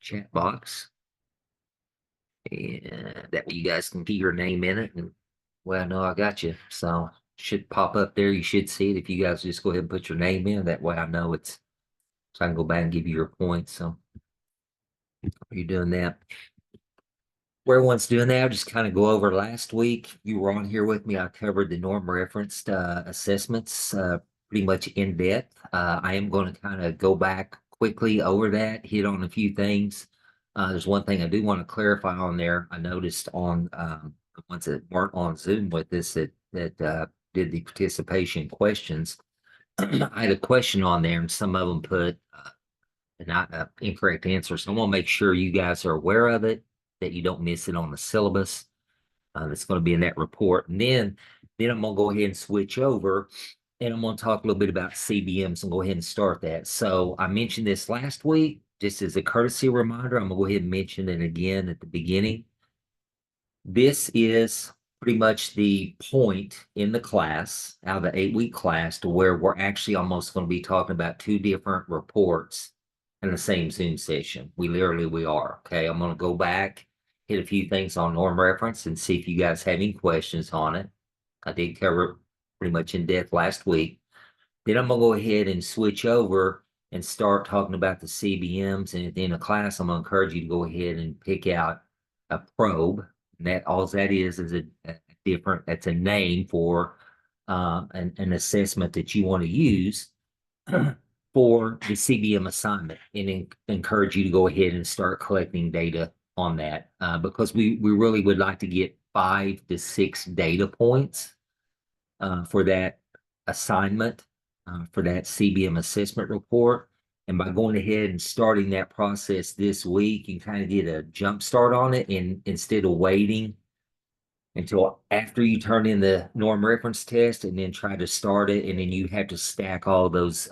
chat box, and that way you guys can get your name in it. And well, no, I got you. So should pop up there. You should see it if you guys just go ahead and put your name in. That way I know it's so I can go back and give you your points. So you're doing that. Where everyone's doing that, I'll just kind of go over last week. You were on here with me. I covered the norm referenced assessments pretty much in depth. I am going to kind of go back quickly over that, hit on a few things. There's one thing I do want to clarify on there. I noticed on the ones that weren't on Zoom with us that did the participation questions. I had a question on there, and some of them put not incorrect answers. So I want to make sure you guys are aware of it, that you don't miss it on the syllabus. That's going to be in that report. And then I'm going to go ahead and switch over and I'm going to talk a little bit about CBMs and go ahead and start that. So I mentioned this last week, just as a courtesy reminder. I'm going to go ahead and mention it again at the beginning. This is pretty much the point in the class, out of the 8-week class, to where we're actually almost going to be talking about two different reports in the same Zoom session. We are. Okay, I'm going to go back, hit a few things on norm reference and see if you guys have any questions on it. I did cover it pretty much in depth last week. Then I'm going to go ahead and switch over and start talking about the CBMs. And at the end of class, I'm going to encourage you to go ahead and pick out a probe. And that all that is a different, that's a name for an assessment that you want to use for the CBM assignment, and encourage you to go ahead and start collecting data on that because we really would like to get 5 to 6 data points for that assignment, for that CBM assessment report. And by going ahead and starting that process this week, you kind of get a jump start on it. And instead of waiting until after you turn in the norm reference test and then try to start it, and then you have to stack all those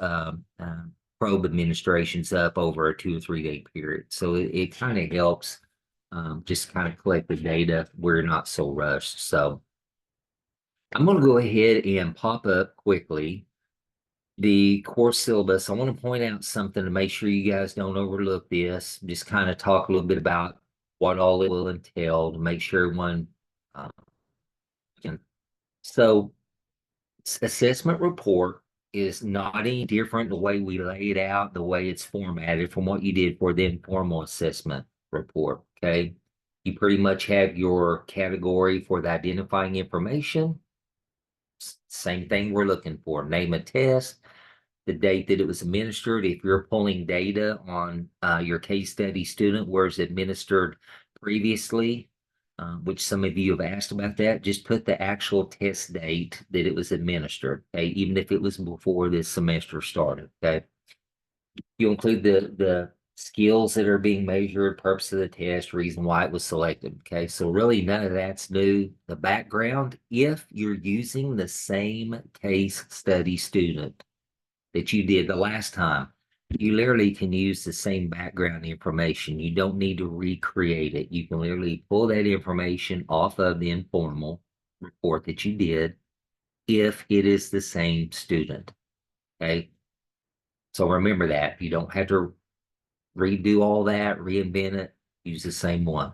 probe administrations up over a 2 or 3 day period. So it kind of helps just kind of collect the data. We're not so rushed. So I'm going to go ahead and pop up quickly the course syllabus. I want to point out something to make sure you guys don't overlook this. Just kind of talk a little bit about what all it will entail to make sure everyone can. So, assessment report is not any different the way we lay it out, the way it's formatted from what you did for the informal assessment report. Okay. You pretty much have your category for the identifying information. Same thing we're looking for. Name of test, the date that it was administered. If you're pulling data on your case study student, where it's administered previously, which some of you have asked about that, just put the actual test date that it was administered, okay, even if it was before this semester started, okay. You include the skills that are being measured, purpose of the test, reason why it was selected, okay. So really none of that's new. The background, if you're using the same case study student that you did the last time, you literally can use the same background information. You don't need to recreate it. You can literally pull that information off of the informal report that you did if it is the same student. Okay. So remember that. You don't have to redo all that, reinvent it, use the same one.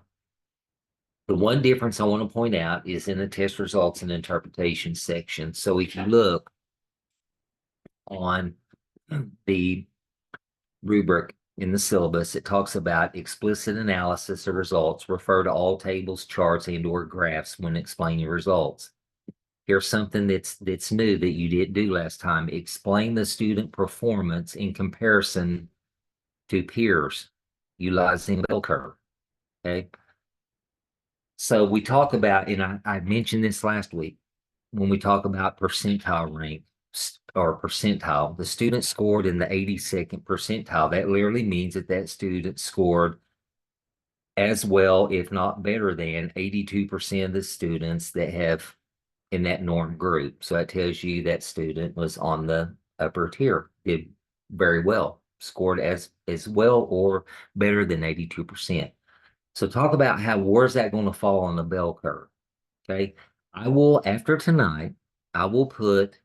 The one difference I want to point out is in the test results and interpretation section. So if you look on the rubric in the syllabus, it talks about explicit analysis of results. Refer to all tables, charts, and/or graphs when explaining results. Here's something that's new that you didn't do last time. Explain the student performance in comparison to peers, utilizing the bell curve. Okay. So we talk about, and I mentioned this last week, when we talk about percentile rank or percentile, the student scored in the 82nd percentile. That literally means that that student scored as well, if not better than 82% of the students that have in that norm group. So that tells you that student was on the upper tier, did very well, scored as well or better than 82%. So talk about where's that going to fall on the bell curve? Okay. I will, after tonight, I will put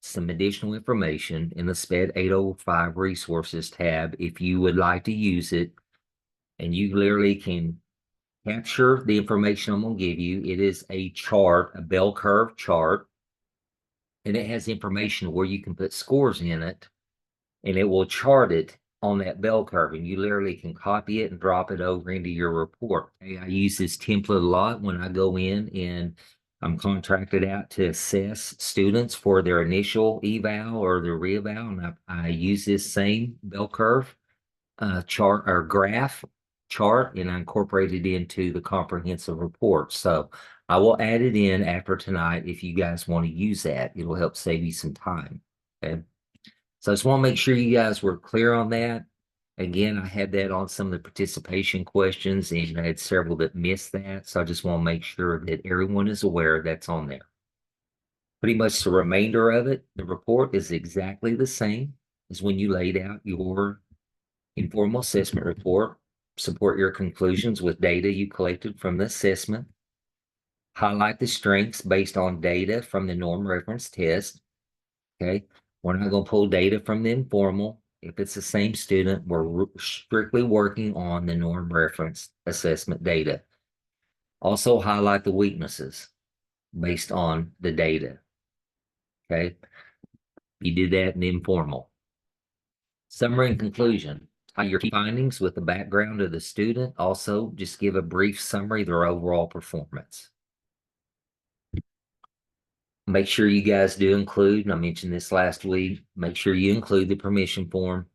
some additional information in the SPED 805 resources tab if you would like to use it and you literally can capture the information I'm going to give you. It is a chart, a bell curve chart, and it has information where you can put scores in it, and it will chart it on that bell curve. And you literally can copy it and drop it over into your report. Okay, I use this template a lot when I go in and I'm contracted out to assess students for their initial eval or their reeval, and I use this same bell curve chart or graph chart, and I incorporate it into the comprehensive report. So I will add it in after tonight if you guys want to use that. It'll help save you some time. Okay. So I just want to make sure you guys were clear on that. Again, I had that on some of the participation questions, and I had several that missed that. So I just want to make sure that everyone is aware that's on there. Pretty much the remainder of it, the report is exactly the same as when you laid out your informal assessment report. Support your conclusions with data you collected from the assessment. Highlight the strengths based on data from the norm reference test. Okay. We're not going to pull data from the informal. If it's the same student, we're strictly working on the norm reference assessment data. Also highlight the weaknesses based on the data. Okay. You did that in the informal. Summary and conclusion. Tie your key findings with the background of the student. Also, just give a brief summary of their overall performance. Make sure you guys do include, and I mentioned this last week, make sure you include the permission form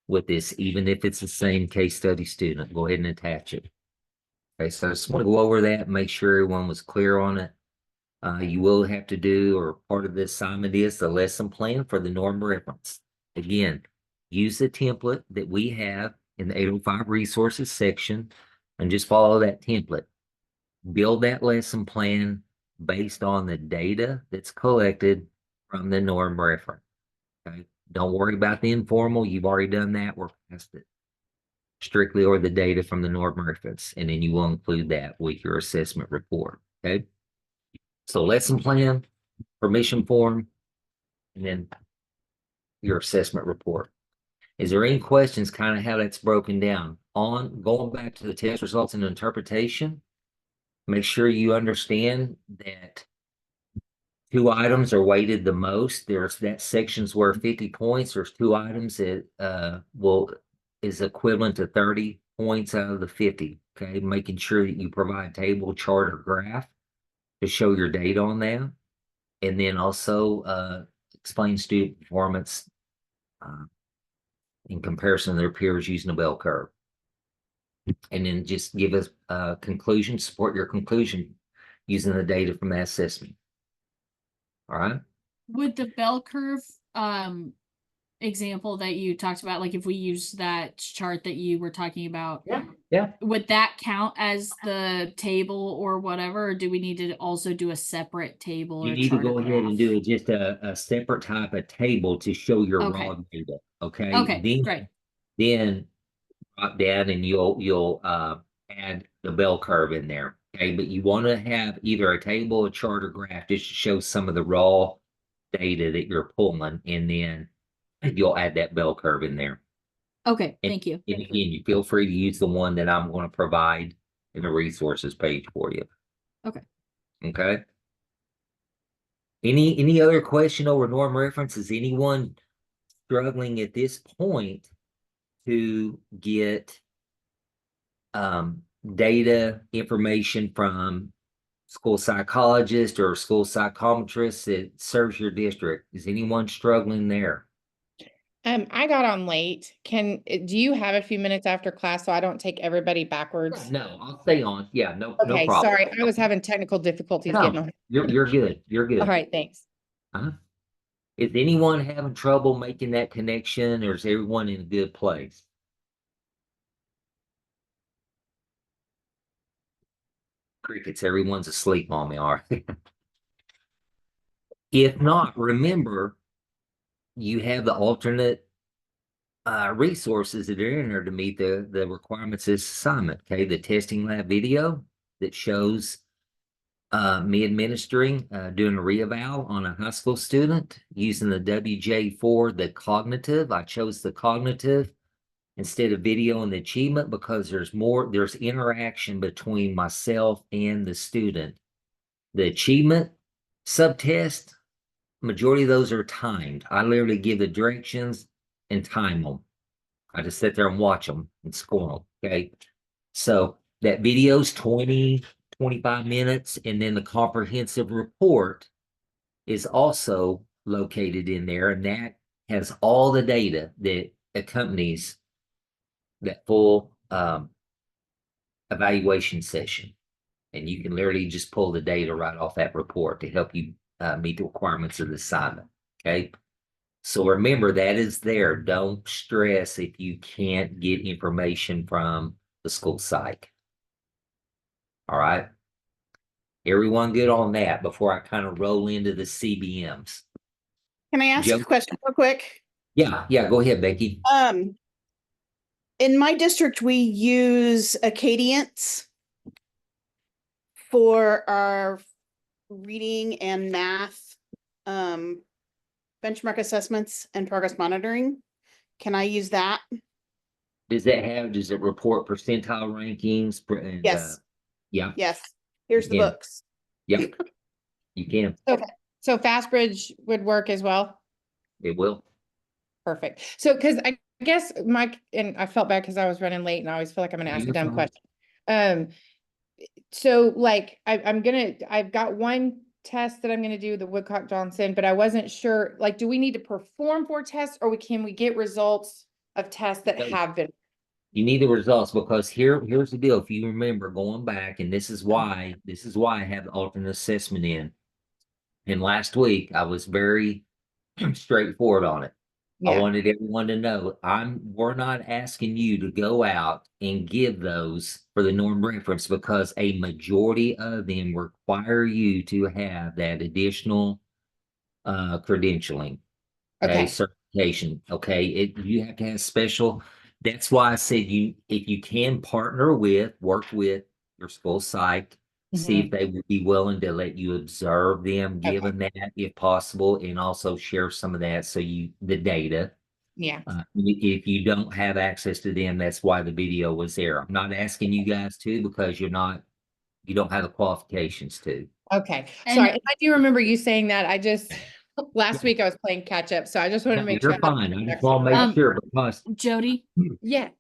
with this, even if it's the same case study student. Go ahead and attach it. Okay, so I just want to go over that, make sure everyone was clear on it. You will have to do, or part of the assignment is the lesson plan for the norm reference. Again, use the template that we have in the 805 resources section and just follow that template. Build that lesson plan based on the data that's collected from the norm reference. Okay, don't worry about the informal. You've already done that. We're past it. Strictly or the data from the norm reference, and then you will include that with your assessment report. Okay. So lesson plan, permission form, and then your assessment report. Is there any questions kind of how that's broken down? On going back to the test results and interpretation, make sure you understand that 2 items are weighted the most. There's that section's worth 50 points. There's 2 items that is equivalent to 30 points out of the 50. Okay, making sure that you provide table, chart, or graph to show your data on that. And then also explain student performance in comparison to their peers using a bell curve. And then just give us a conclusion, support your conclusion using the data from that assessment. All right. With the bell curve example that you talked about, like if we use that chart that you were talking about, Yeah. would that count as the table or whatever, or do we need to also do a separate table You or need to chart or go ahead and do graph? just a separate type of table to show your raw Okay. data. Okay. Okay, great. Then drop down and you'll add the bell curve in there. Okay, but you want to have either a table, a chart, or graph just to show some of the raw data that you're pulling, and then you'll add that bell curve in there. Okay, And, thank you. and again, you feel free to use the one that I'm going to provide in the resources page for you. Okay. Okay. Any other question over norm reference? Is anyone struggling at this point to get data information from school psychologist or school psychometrist that serves your district? Is anyone struggling there? I got on late. Do you have a few minutes after class so I don't take everybody backwards? No, I'll stay on. Yeah, no Okay, problem. sorry. I was having technical difficulties getting No, on. you're good. You're good. All right, thanks. Is anyone having trouble making that connection, or is everyone in a good place? Crickets, everyone's asleep on me, all right. If not, remember, you have the alternate resources that are in there to meet the requirements of this assignment. Okay, the testing lab video that shows me administering, doing a reeval on a high school student using the WJ4, the cognitive. I chose the cognitive instead of video and the achievement because there's interaction between myself and the student. The achievement subtest, majority of those are timed. I literally give the directions and time them. I just sit there and watch them and score them. Okay. So that video's 20, 25 minutes, and then the comprehensive report is also located in there, and that has all the data that accompanies that full evaluation session. And you can literally just pull the data right off that report to help you meet the requirements of the assignment. Okay. So remember that is there. Don't stress if you can't get information from the school site. All right. Everyone good on that before I kind of roll into the CBMs? Can I ask Joe? a question real quick? Yeah, go ahead, Becky. In my district, we use Acadience for our reading and math benchmark assessments and progress monitoring. Can I use that? Does it report percentile rankings? And, Yes. Yeah, Yes. Here's the Yeah. books. yep, you can. So Fastbridge would work as well? It will. Perfect. So, because I guess Mike, and I felt bad because I was running late and I always feel like I'm gonna ask a You're dumb fine. question. So like, I've got one test that I'm gonna do, the Woodcock Johnson, but I wasn't sure, like, do we need to perform 4 tests or can we get results of tests that No. have been? You need the results because here's the deal. If you remember going back, and this is why I have the alternate assessment in. And last week I was very straightforward on it. I Yeah, wanted everyone to know we're not asking you to go out and give those for the norm reference because a majority of them require you to have that additional credentialing. okay. Certification. Okay. You have to have special. That's why I said if you can work with your school site, see if they would be willing to let you observe them, Okay. given that if possible, and also share some of that the data. Yeah, If you don't have access to them, that's why the video was there. I'm not asking you guys to because you don't have the qualifications to. okay. And- Sorry, and I do remember you saying that. I just, last week I was playing catch up, so I just wanted to make sure. You're fine. I just want to make sure because Jody, Yeah,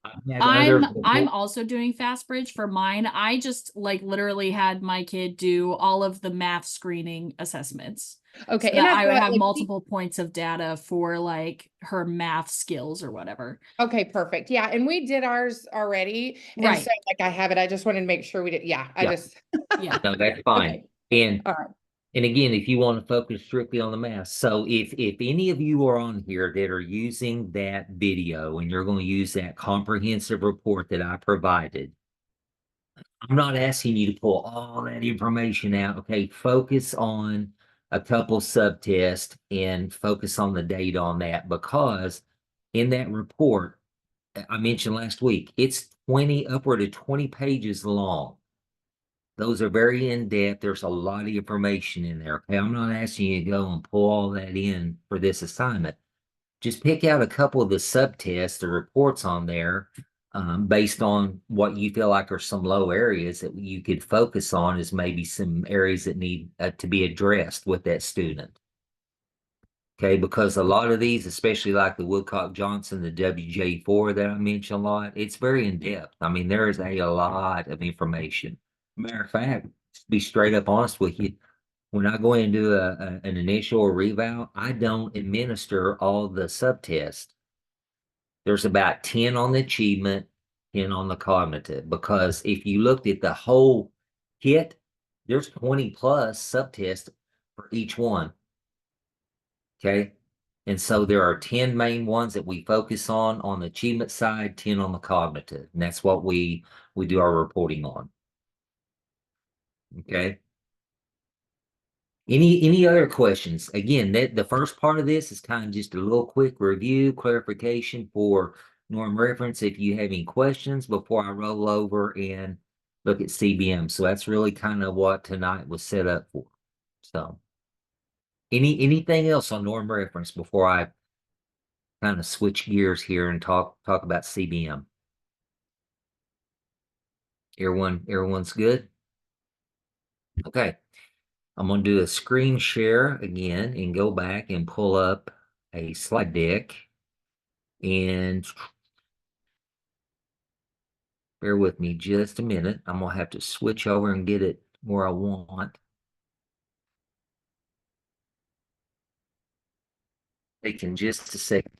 I'm also doing Fastbridge for mine. I just like literally had my kid do all of the math screening assessments. okay. So And that I I would thought, have like, multiple points of data for like her math skills or whatever. okay, perfect. Yeah, and we did ours already. And Right. so like I have it. I just wanted to make sure we did. Yeah, I Yeah. just. Yeah. No, that's fine. Okay. And All right. and again, if you want to focus strictly on the math, so if any of you are on here that are using that video and you're going to use that comprehensive report that I provided, I'm not asking you to pull all that information out. Okay, focus on a couple subtests and focus on the data on that because in that report, I mentioned last week, it's upward of 20 pages long. Those are very in-depth. There's a lot of information in there. Okay, I'm not asking you to go and pull all that in for this assignment. Just pick out a couple of the subtests, the reports on there, based on what you feel like are some low areas that you could focus on as maybe some areas that need to be addressed with that student. Okay, because a lot of these, especially like the Woodcock Johnson, the WJ4 that I mentioned a lot, it's very in-depth. I mean, there is a lot of information. Matter of fact, to be straight up honest with you, when I go in and do an initial or reval, I don't administer all the subtests. There's about 10 on the achievement, 10 on the cognitive, because if you looked at the whole kit, there's 20 plus subtests for each one. Okay. And so there are 10 main ones that we focus on the achievement side, 10 on the cognitive. And that's what we do our reporting on. Okay. Any other questions? Again, the first part of this is kind of just a little quick review, clarification for norm reference. If you have any questions before I roll over and look at CBM. So that's really kind of what tonight was set up for. So anything else on norm reference before I kind of switch gears here and talk about CBM. Everyone's good? Okay. I'm going to do a screen share again and go back and pull up a slide deck. And bear with me just a minute. I'm going to have to switch over and get it where I want. Taking just a second.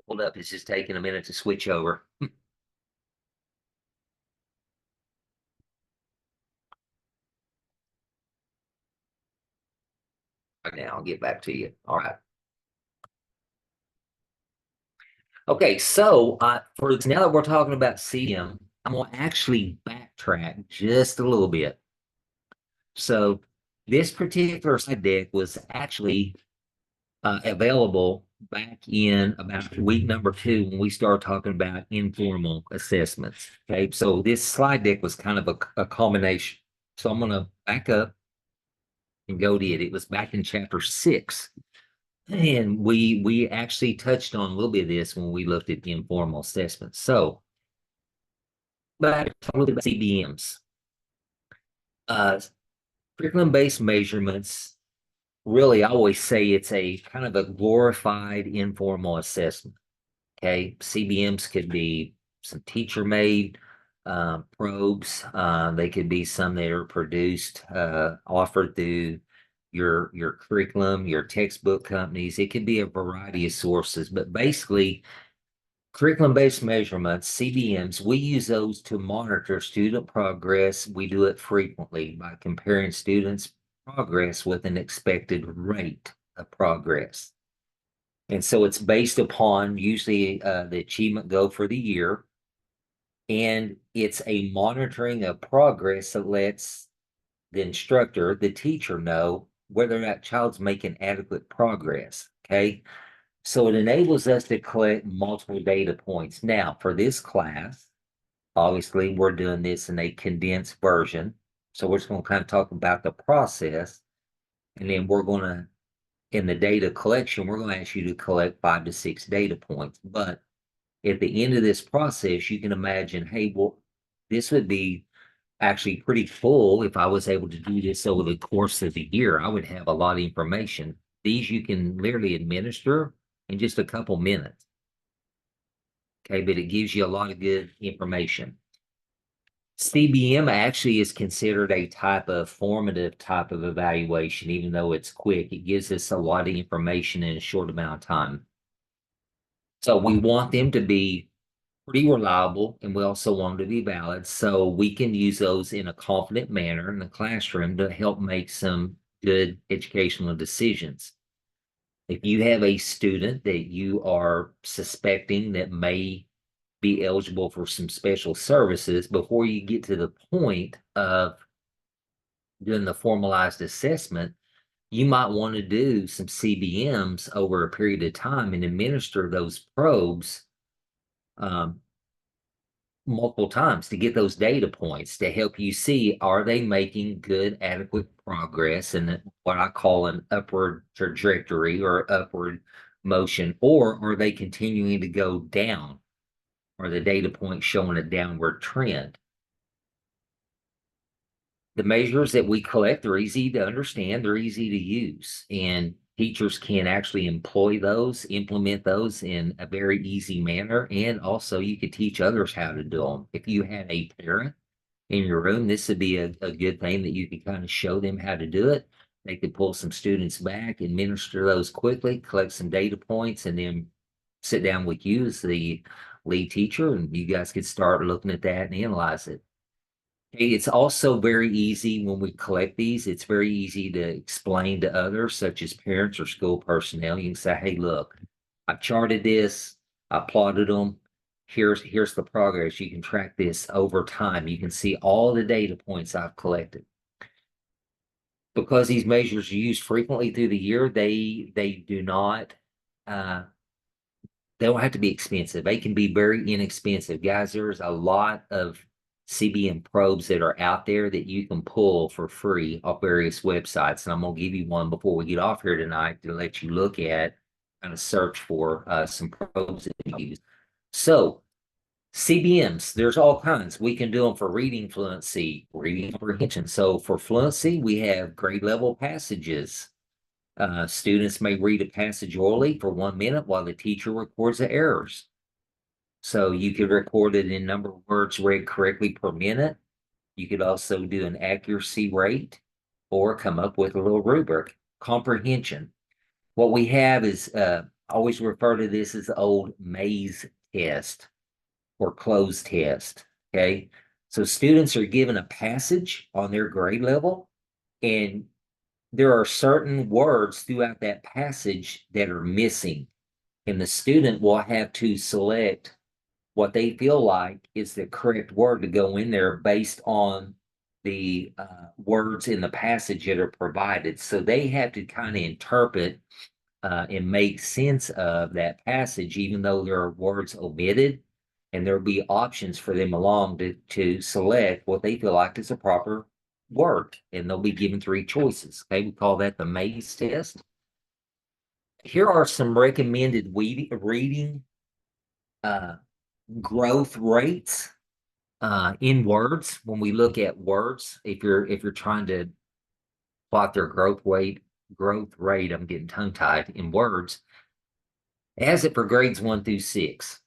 Hold up, it's just taking a minute to switch over. Now I'll get back to you. All right. Okay, so for now that we're talking about CM, I'm going to actually backtrack just a little bit. So this particular slide deck was actually available back in about week number 2 when we started talking about informal assessments. Okay, so this slide deck was kind of a culmination. So I'm going to back up and go to it. It was back in chapter 6. And we actually touched on a little bit of this when we looked at the informal assessments. So, but a little bit about CBMs. Curriculum-based measurements, really, I always say it's a kind of a glorified informal assessment. Okay, CBMs could be some teacher-made probes. They could be some that are produced, offered through your curriculum, your textbook companies. It could be a variety of sources, but basically curriculum-based measurements, CBMs, we use those to monitor student progress. We do it frequently by comparing students' progress with an expected rate of progress. And so it's based upon usually the achievement goal for the year. And it's a monitoring of progress that lets the instructor, the teacher, know whether that child's making adequate progress. Okay. So it enables us to collect multiple data points. Now, for this class, obviously, we're doing this in a condensed version. So we're just going to kind of talk about the process. And then we're going to, in the data collection, we're going to ask you to collect 5 to 6 data points. But at the end of this process, you can imagine, hey, well, this would be actually pretty full if I was able to do this over the course of the year. I would have a lot of information. These you can literally administer in just a couple minutes. Okay, but it gives you a lot of good information. CBM actually is considered a formative type of evaluation, even though it's quick. It gives us a lot of information in a short amount of time. So we want them to be pretty reliable, and we also want them to be valid. So we can use those in a confident manner in the classroom to help make some good educational decisions. If you have a student that you are suspecting that may be eligible for some special services, before you get to the point of doing the formalized assessment, you might want to do some CBMs over a period of time and administer those probes multiple times to get those data points to help you see, are they making good, adequate progress in what I call an upward trajectory or upward motion, or are they continuing to go down? Are the data points showing a downward trend? The measures that we collect are easy to understand, they're easy to use, and teachers can actually employ those, implement those in a very easy manner. And also you could teach others how to do them. If you had a parent in your room, this would be a good thing that you could kind of show them how to do it. They could pull some students back, administer those quickly, collect some data points, and then sit down with you as the lead teacher, and you guys could start looking at that and analyze it. It's also very easy when we collect these, it's very easy to explain to others, such as parents or school personnel. You can say, hey, look, I charted this, I plotted them. Here's the progress. You can track this over time. You can see all the data points I've collected. Because these measures are used frequently through the year, they do not They don't have to be expensive. They can be very inexpensive. Guys, there's a lot of CBM probes that are out there that you can pull for free off various websites. And I'm going to give you one before we get off here tonight to let you look at, kind of search for some probes that you use. So CBMs, there's all kinds. We can do them for reading fluency, reading comprehension. So for fluency, we have grade level passages. Students may read a passage orally for 1 minute while the teacher records the errors. So you could record it in number of words read correctly per minute. You could also do an accuracy rate or come up with a little rubric. Comprehension. What we have is, I always refer to this as the old maze test or closed test, okay? So students are given a passage on their grade level, and there are certain words throughout that passage that are missing, and the student will have to select what they feel like is the correct word to go in there based on the words in the passage that are provided. So they have to kind of interpret and make sense of that passage, even though there are words omitted, and there'll be options for them along to select what they feel like is a proper word, and they'll be given 3 choices. Okay, we call that the maze test. Here are some recommended reading growth rates in words. When we look at words, if you're trying to plot their growth rate, I'm getting tongue-tied, in words, it has it for grades 1 through 6.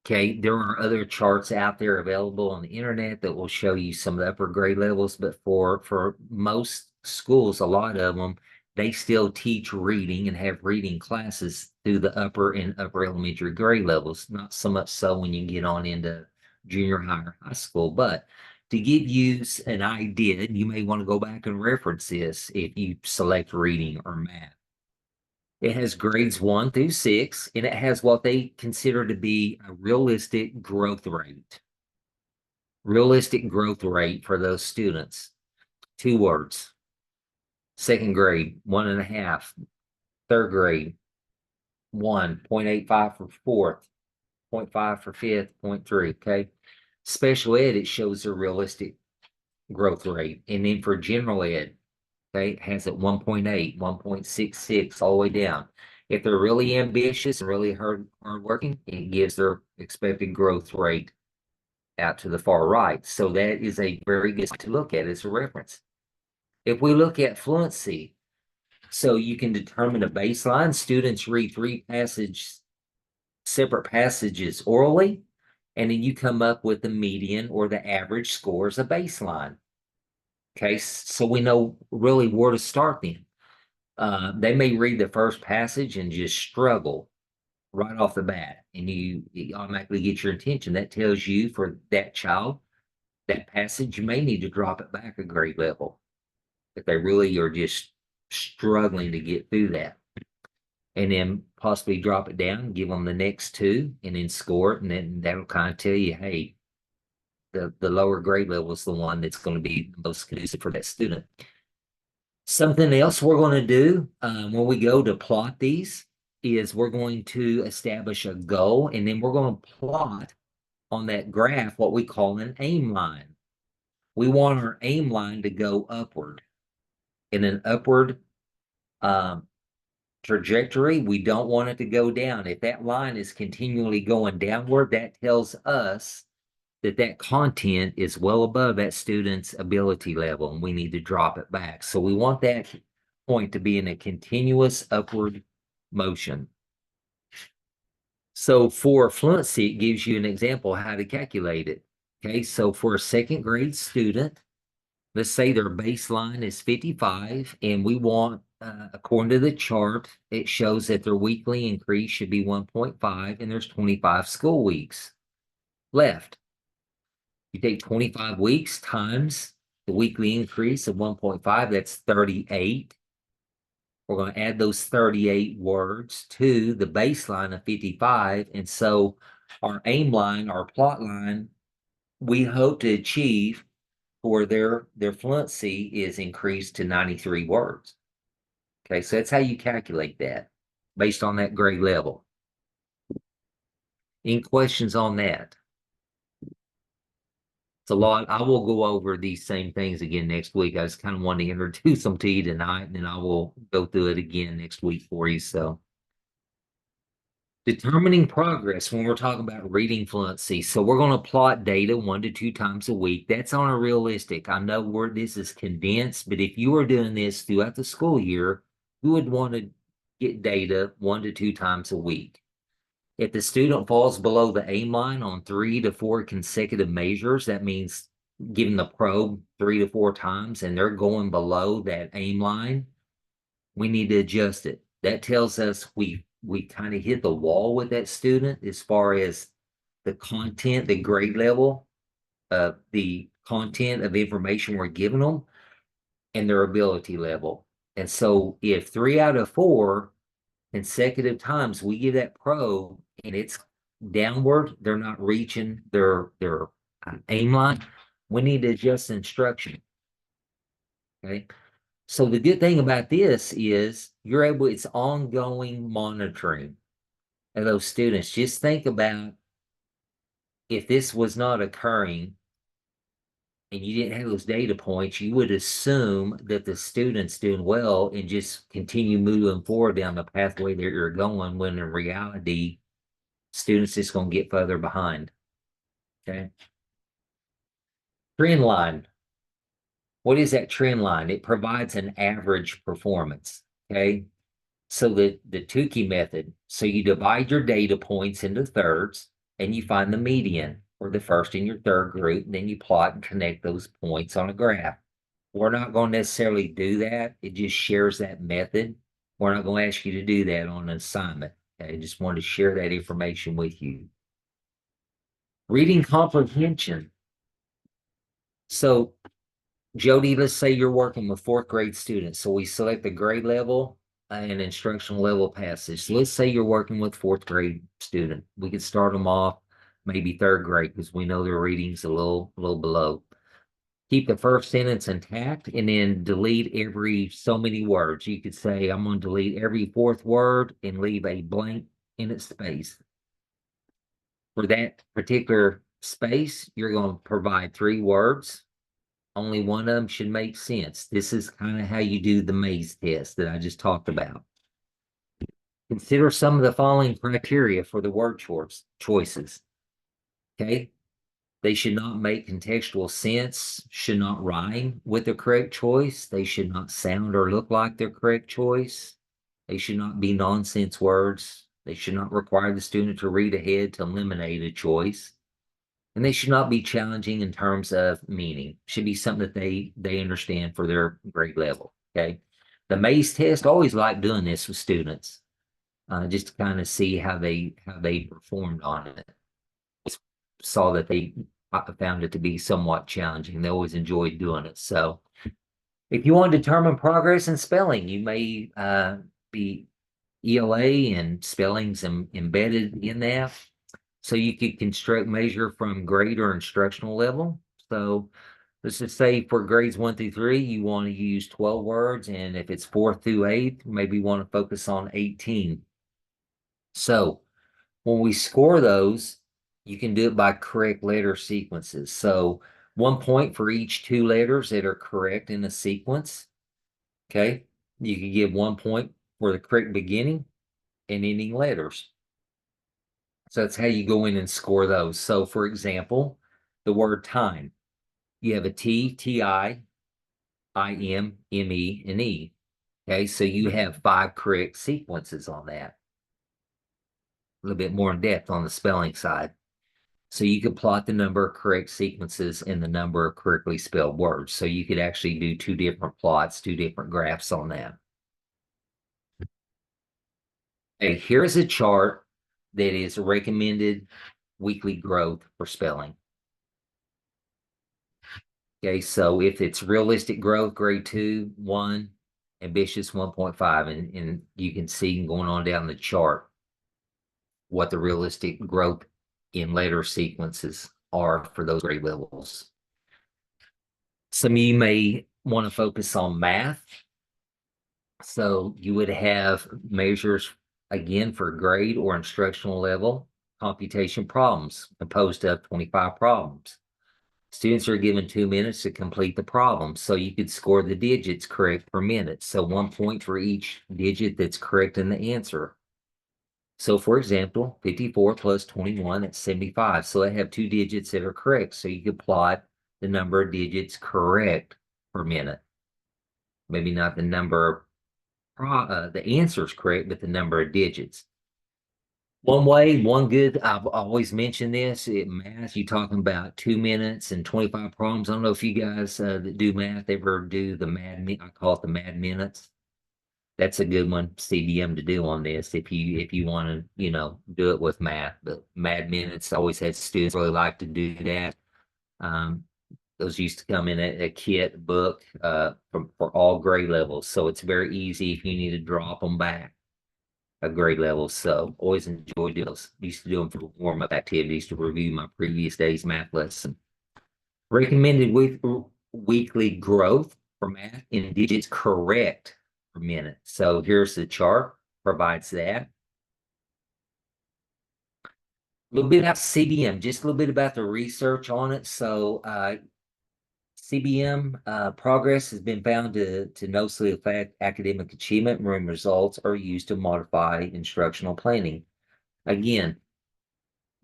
Okay, there are other charts out there available on the internet that will show you some of the upper grade levels, but for most schools, a lot of them, they still teach reading and have reading classes through the upper and upper elementary grade levels. Not so much so when you get on into junior high or high school, but to give you an idea, you may want to go back and reference this if you select reading or math. It has grades 1 through 6, and it has what they consider to be a realistic growth rate. Realistic growth rate for those students. 2 words. Second grade, 1.5. Third grade, 1. 0.85 for fourth, 0.5 for fifth, 0.3. Okay. Special ed, it shows a realistic growth rate. And then for general ed, okay, it has it 1.8, 1.66, all the way down. If they're really ambitious and really hardworking, it gives their expected growth rate out to the far right. So that is a very good to look at as a reference. If we look at fluency, so you can determine a baseline. Students read 3 separate passages orally, and then you come up with the median or the average score as a baseline. Okay, so we know really where to start then. They may read the first passage and just struggle right off the bat, and you automatically get your attention. That tells you for that child, that passage, you may need to drop it back a grade level if they really are just struggling to get through that. And then possibly drop it down, give them the next 2, and then score it, and then that'll kind of tell you, hey, the lower grade level is the one that's going to be the most conducive for that student. Something else we're going to do when we go to plot these is we're going to establish a goal, and then we're going to plot on that graph what we call an aim line. We want our aim line to go upward. In an upward trajectory, we don't want it to go down. If that line is continually going downward, that tells us that content is well above that student's ability level, and we need to drop it back. So we want that point to be in a continuous upward motion. So for fluency, it gives you an example of how to calculate it. Okay, so for a second grade student, let's say their baseline is 55, and we want, according to the chart, it shows that their weekly increase should be 1.5, and there's 25 school weeks left. You take 25 weeks times the weekly increase of 1.5, that's 38. We're going to add those 38 words to the baseline of 55. And so our aim line, our plot line, we hope to achieve for their fluency is increased to 93 words. Okay, so that's how you calculate that based on that grade level. Any questions on that? It's a lot. I will go over these same things again next week. I just kind of want to introduce them to you tonight, and then I will go through it again next week for you. So, determining progress when we're talking about reading fluency. So we're going to plot data 1 to 2 times a week. That's on a realistic. I know where this is condensed, but if you were doing this throughout the school year, you would want to get data 1 to 2 times a week. If the student falls below the aim line on 3 to 4 consecutive measures, that means giving the probe 3 to 4 times and they're going below that aim line, we need to adjust it. That tells us we kind of hit the wall with that student as far as the content, the grade level, the content of information we're giving them, and their ability level. And so if 3 out of 4 consecutive times we give that probe and it's downward, they're not reaching their aim line, we need to adjust instruction. Okay. So the good thing about this is it's ongoing monitoring of those students. Just think about if this was not occurring and you didn't have those data points, you would assume that the student's doing well and just continue moving forward down the pathway that you're going, when in reality, students just going to get further behind. Okay. Trend line. What is that trend line? It provides an average performance. Okay. So the Tukey method. So you divide your data points into thirds and you find the median for the first and your third group, and then you plot and connect those points on a graph. We're not going to necessarily do that. It just shares that method. We're not going to ask you to do that on an assignment. Okay? I just wanted to share that information with you. Reading comprehension. So, Jody, let's say you're working with 4th grade students. So we select the grade level and instructional level passage. So let's say you're working with 4th grade student. We could start them off maybe 3rd grade because we know their reading's a little below. Keep the first sentence intact and then delete every so many words. You could say, I'm going to delete every 4th word and leave a blank in its space. For that particular space, you're going to provide 3 words. Only one of them should make sense. This is kind of how you do the maze test that I just talked about. Consider some of the following criteria for the word choices. Okay. They should not make contextual sense, should not rhyme with the correct choice. They should not sound or look like their correct choice. They should not be nonsense words. They should not require the student to read ahead to eliminate a choice. And they should not be challenging in terms of meaning. Should be something that they understand for their grade level. Okay. The maze test, I always like doing this with students, just to kind of see how they performed on it. Saw that they found it to be somewhat challenging. They always enjoyed doing it. So if you want to determine progress in spelling, you may be ELA and spellings embedded in that. So you could construct measure from grade or instructional level. So let's just say for grades 1 through 3, you want to use 12 words. And if it's 4th through 8th, maybe you want to focus on 18. So when we score those, you can do it by correct letter sequences. So 1 point for each 2 letters that are correct in the sequence. Okay. You can give 1 point for the correct beginning and ending letters. So that's how you go in and score those. So for example, the word time, you have a T, T-I, I-M, M-E, and E. Okay, so you have 5 correct sequences on that. A little bit more in depth on the spelling side. So you could plot the number of correct sequences and the number of correctly spelled words. So you could actually do 2 different plots, 2 different graphs on that. Okay, here's a chart that is recommended weekly growth for spelling. Okay, so if it's realistic growth, grade 2, 1, ambitious 1.5, and you can see going on down the chart what the realistic growth in later sequences are for those grade levels. Some of you may want to focus on math. So you would have measures again for grade or instructional level. computation problems composed of 25 problems. Students are given 2 minutes to complete the problem, so you could score the digits correct per minute. So 1 point for each digit that's correct in the answer. So for example, 54 plus 21, that's 75. So I have 2 digits that are correct. So you could plot the number of digits correct per minute. Maybe not the number of the answer is correct, but the number of digits. One way, one good, I've always mentioned this, math, you're talking about 2 minutes and 25 problems. I don't know if you guys that do math ever do the I call it the mad minutes. That's a good one, CDM, to do on this if you want to, do it with math. But mad minutes, always had students really like to do that. Those used to come in a kit book for all grade levels. So it's very easy if you need to drop them back a grade level. So always enjoyed those. Used to do them for warm-up activities to review my previous day's math lesson. Recommended weekly growth for math in digits correct per minute. So here's the chart, provides that. A little bit about CBM, just a little bit about the research on it. So CBM progress has been found to noticeably affect academic achievement when results are used to modify instructional planning. Again,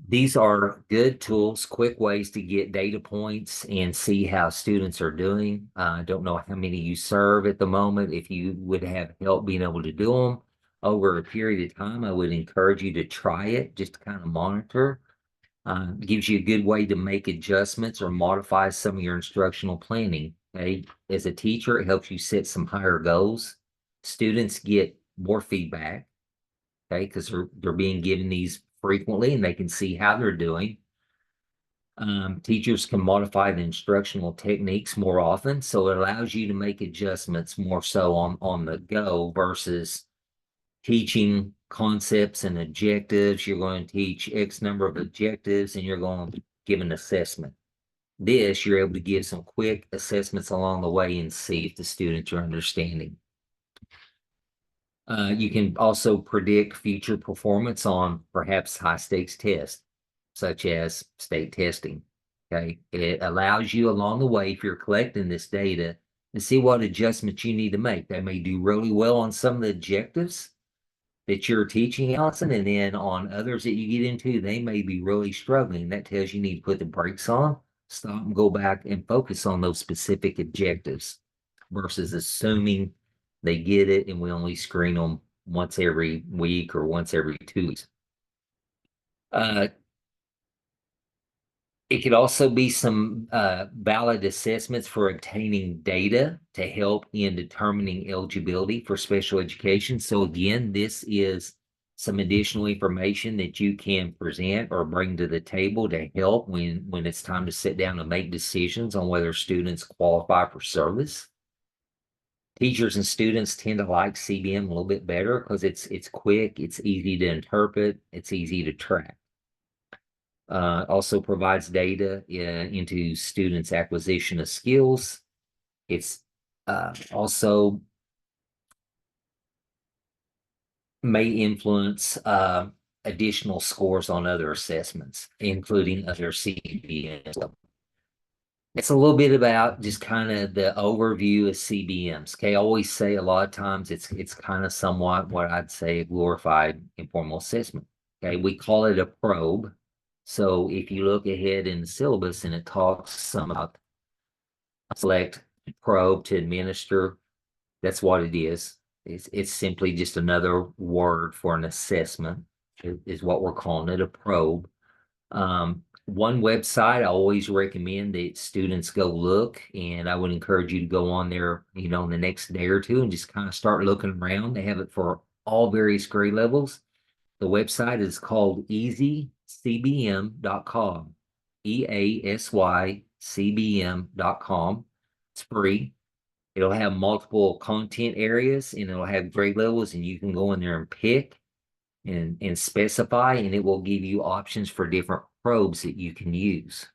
these are good tools, quick ways to get data points and see how students are doing. I don't know how many you serve at the moment. If you would have help being able to do them over a period of time, I would encourage you to try it just to kind of monitor. Gives you a good way to make adjustments or modify some of your instructional planning. Okay, as a teacher, it helps you set some higher goals. Students get more feedback, okay, because they're being given these frequently and they can see how they're doing. Teachers can modify the instructional techniques more often, so it allows you to make adjustments more so on the go versus teaching concepts and objectives. You're going to teach X number of objectives and you're going to give an assessment. This, you're able to give some quick assessments along the way and see if the students are understanding. You can also predict future performance on perhaps high stakes tests, such as state testing. Okay, it allows you along the way, if you're collecting this data, to see what adjustments you need to make. They may do really well on some of the objectives that you're teaching, Allison, and then on others that you get into, they may be really struggling. That tells you need to put the brakes on, stop and go back and focus on those specific objectives versus assuming they get it and we only screen them once every week or once every 2 weeks. It could also be some valid assessments for obtaining data to help in determining eligibility for special education. So again, this is some additional information that you can present or bring to the table to help when it's time to sit down and make decisions on whether students qualify for service. Teachers and students tend to like CBM a little bit better because it's quick, it's easy to interpret, it's easy to track. Also provides data into students' acquisition of skills. It's also may influence additional scores on other assessments, including other CBMs. So it's a little bit about just kind of the overview of CBMs. Okay, I always say a lot of times it's kind of somewhat what I'd say a glorified informal assessment. Okay, we call it a probe. So if you look ahead in the syllabus and it talks some about select probe to administer, that's what it is. It's simply just another word for an assessment is what we're calling it, a probe. One website I always recommend that students go look, and I would encourage you to go on there, in the next day or two and just kind of start looking around. They have it for all various grade levels. The website is called easycbm.com, EASYCBM.com. It's free. It'll have multiple content areas and it'll have grade levels, and you can go in there and pick and specify, and it will give you options for different probes that you can use.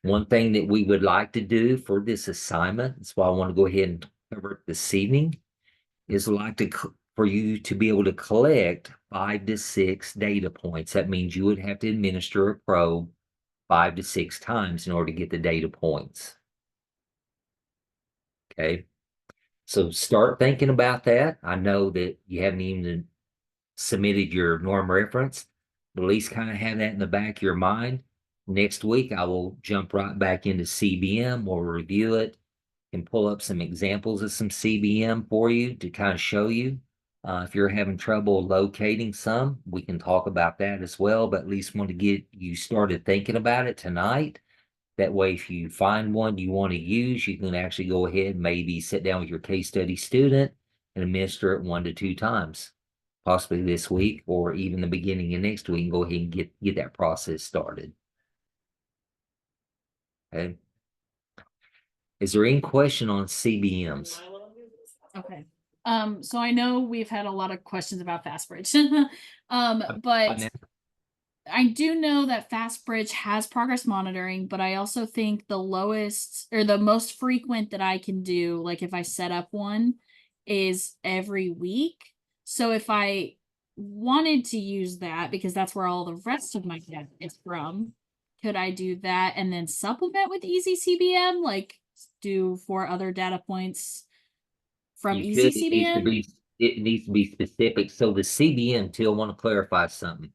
One thing that we would like to do for this assignment, that's why I want to go ahead and cover it this evening, is like to for you to be able to collect 5 to 6 data points. That means you would have to administer a probe 5 to 6 times in order to get the data points. Okay. So start thinking about that. I know that you haven't even submitted your norm reference, but at least kind of have that in the back of your mind. Next week, I will jump right back into CBM. We'll review it and pull up some examples of some CBM for you to kind of show you. If you're having trouble locating some, we can talk about that as well, but at least want to get you started thinking about it tonight. That way, if you find one you want to use, you can actually go ahead and maybe sit down with your case study student and administer it 1 to 2 times, possibly this week or even the beginning of next week, and go ahead and get that process started. Okay. Is there any question on CBMs? Okay. So I know we've had a lot of questions about FastBridge. But I do know that FastBridge has progress monitoring, but I also think the lowest or the most frequent that I can do, like if I set up one, is every week. So if I wanted to use that, because that's where all the rest of my data is from, could I do that and then supplement with Easy CBM, like do 4 other data points from You Easy could, CBM? it needs to be specific. So the CBM, Till, I want to clarify something.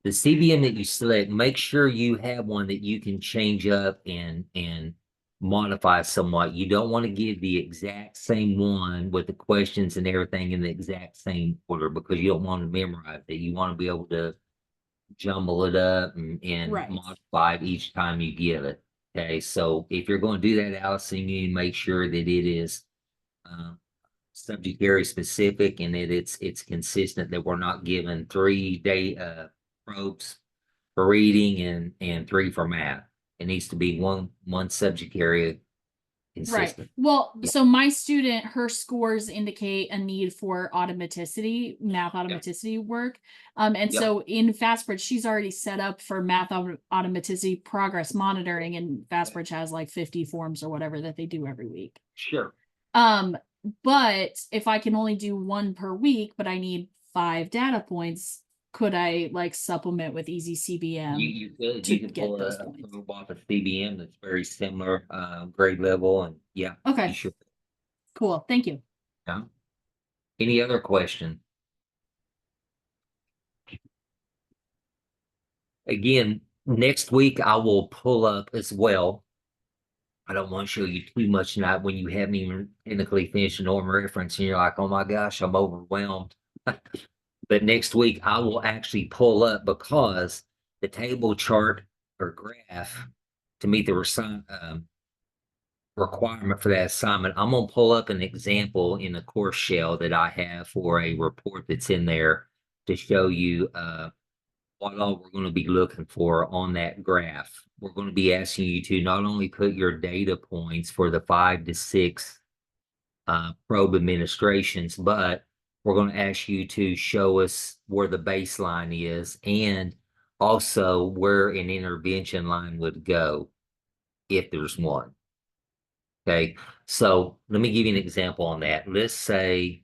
The CBM that you select, make sure you have one that you can change up and modify somewhat. You don't want to give the exact same one with the questions and everything in the exact same order, because you don't want to memorize it. You want to be able to jumble it up and Right. modify it each time you give it. Okay, so if you're going to do that, Allison, you need to make sure that it is subject area specific and that it's consistent, that we're not given 3 day probes for reading and 3 for math. It needs to be one subject area consistent. Right. Well, Yeah. so my student, her scores indicate a need for automaticity, math automaticity work. And Yep. so in FastBridge, she's already set up for math automaticity progress monitoring, and FastBridge has like 50 forms or whatever that they do every week. Sure. But if I can only do 1 per week, but I need 5 data points, could I like supplement with Easy CBM? You could to you can get pull those a points. probe off of CBM that's very similar grade level, and yeah. Okay. You should. Cool. Thank you. Yeah. Any other question? Again, next week I will pull up as well. I don't want to show you too much tonight when you haven't even technically finished a norm reference and you're like, oh my gosh, I'm overwhelmed. But next week I will actually pull up, because the table chart or graph to meet the requirement for that assignment, I'm going to pull up an example in the course shell that I have for a report that's in there to show you what all we're going to be looking for on that graph. We're going to be asking you to not only put your data points for the 5 to 6 probe administrations, but we're going to ask you to show us where the baseline is and also where an intervention line would go if there's one. Okay, so let me give you an example on that. Let's say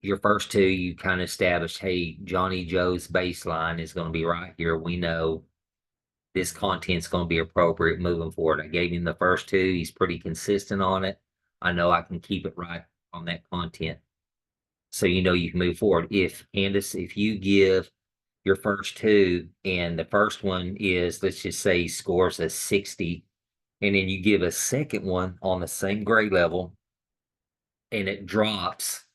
your first 2, you kind of established, hey, Johnny Joe's baseline is going to be right here. We know this content's going to be appropriate moving forward. I gave him the first 2. He's pretty consistent on it. I know I can keep it right on that content. So you know you can move forward. If Candace, if you give your first 2 and the first one is, let's just say he scores a 60, and then you give a second one on the same grade level and it drops,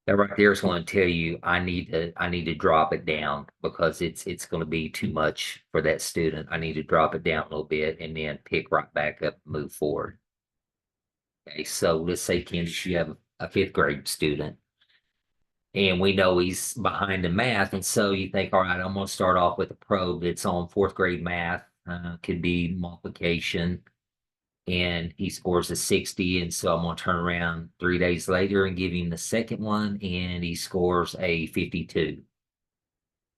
that right there is going to tell you I need to drop it down, because it's going to be too much for that student. I need to drop it down a little bit and then pick right back up and move forward. Okay, so let's say, Candace, you have a 5th grade student and we know he's behind in math, and so you think, all right, I'm going to start off with a probe that's on 4th grade math, could be multiplication, and he scores a 60, and so I'm going to turn around 3 days later and give him the second one, and he scores a 52.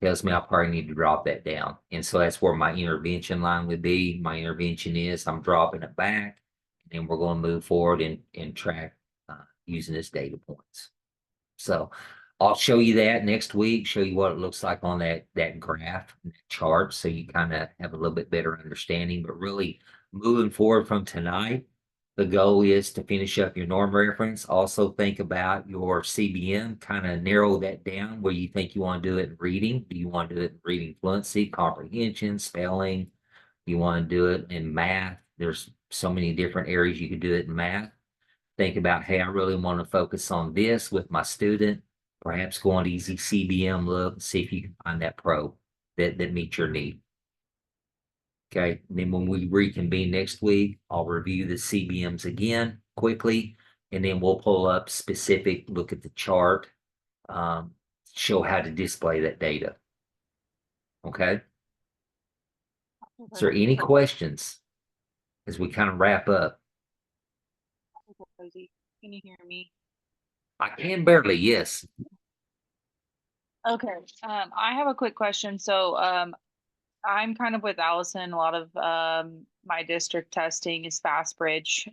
Tells me I probably need to drop that down, and so that's where my intervention line would be. My intervention is I'm dropping it back, and then we're going to move forward and track using as data points. So I'll show you that next week, show you what it looks like on that graph, that chart, so you kind of have a little bit better understanding. But really moving forward from tonight, the goal is to finish up your norm reference. Also think about your CBM, kind of narrow that down where you think you want to do it in reading. Do you want to do it in reading fluency, comprehension, spelling? You want to do it in math? There's so many different areas you could do it in math. Think about, hey, I really want to focus on this with my student. Perhaps go on easy CBM look, see if you can find that pro that meets your need. Okay, and then when we reconvene next week, I'll review the CBMs again quickly, and then we'll pull up specific, look at the chart, show how to display that data. Okay. Is there any questions as we kind of wrap up? Can you hear me? I can barely, yes. Okay. I have a quick question. So, I'm kind of with Allison. A lot of my district testing is FastBridge.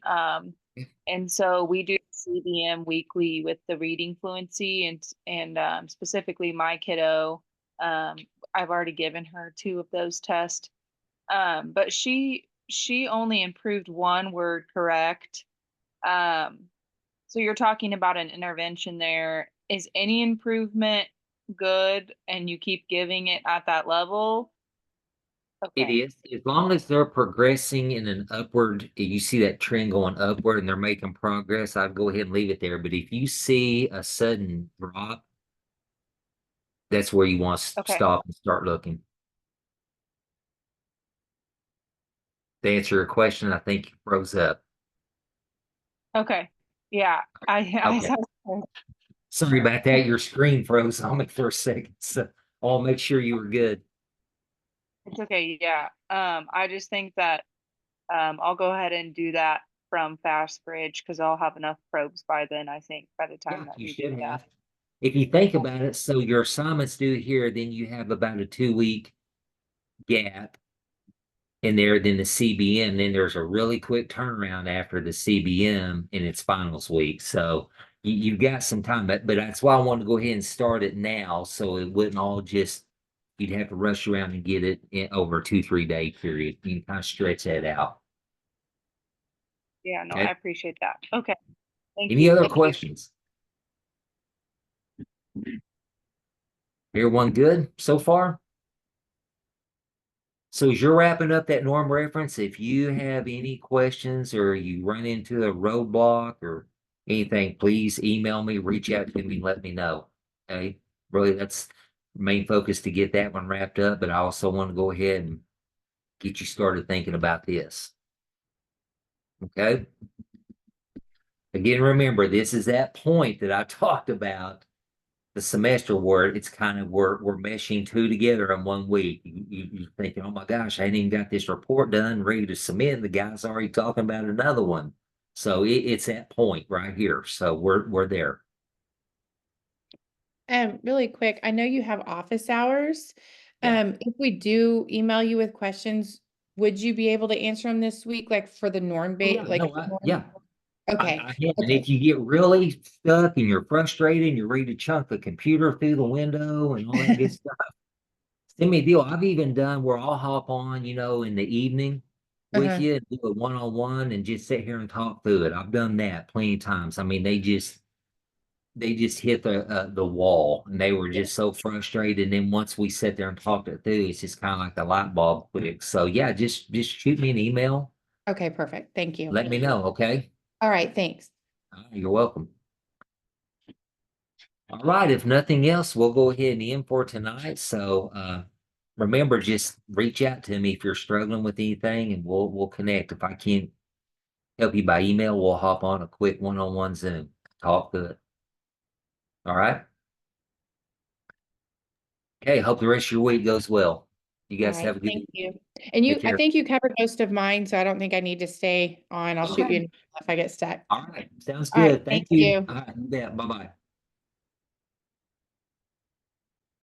And so we do CBM weekly with the reading fluency and specifically my kiddo. I've already given her 2 of those tests. But she only improved 1 word correct. So you're talking about an intervention there. Is any improvement good and you keep giving it at that level? It is, as long as they're progressing in an upward, you see that trend going upward and they're making progress, I'd go ahead and leave it there. But if you see a sudden drop, that's where you want to Okay. stop and start looking. To answer your question, I think it froze up. Okay. Yeah. Okay. Sorry about that. Your screen froze on me for a second. So I'll make sure you were good. It's okay. Yeah. I just think that I'll go ahead and do that from FastBridge because I'll have enough probes by then, I think, by the time Yeah, that you we should do that. have. If you think about it, so your assignments due here, then you have about a 2-week gap in there, then the CBM, then there's a really quick turnaround after the CBM in its finals week. So you've got some time, but that's why I wanted to go ahead and start it now, so it wouldn't all just, you'd have to rush around and get it in over a 2-3 day period. You can kind of stretch that out. Yeah, no, Okay. I appreciate that. Okay. Thank Any you. other Thank you. questions? Everyone good so far? So as you're wrapping up that norm reference, if you have any questions or you run into a roadblock or anything, please email me, reach out to me, let me know. Okay, really, that's the main focus to get that one wrapped up, but I also want to go ahead and get you started thinking about this. Okay. Again, remember, this is that point that I talked about the semester where it's kind of we're meshing 2 together in 1 week. You're thinking, oh my gosh, I ain't even got this report done, ready to submit. And the guy's already talking about another one. So it's that point right here. So we're there. Really quick, I know you have office hours. Yeah. If we do email you with questions, would you be able to answer them this week, like for the norm Yeah, bait? Like, yeah. okay. I have. And Okay. if you get really stuck and you're frustrated and you're ready to chunk the computer through the window and all that good stuff, send me a deal. I've even done where I'll hop on, in the evening with Uh-huh. you and do a one-on-one and just sit here and talk through it. I've done that plenty of times. I mean, they just hit the wall and they were just so frustrated. And then once we sit there and talked it through, it's just kind of like the light bulb clicks. So yeah, just shoot me an email. Okay, perfect. Thank you. Let me know. Okay. All right, thanks. You're welcome. All right. If nothing else, we'll go ahead and end for tonight. So remember, just reach out to me if you're struggling with anything and we'll connect. If I can't help you by email, we'll hop on a quick one-on-one Zoom. Talk good. All right. Okay. Hope the rest of your week goes well. You All guys right, have a good thank evening. you. And Take I care. think you covered most of mine, so I don't think I need to stay on. I'll shoot you Okay. an email if I get stuck. All right. Sounds All right, good. Thank thank you. you. All right. Yeah. Bye-bye.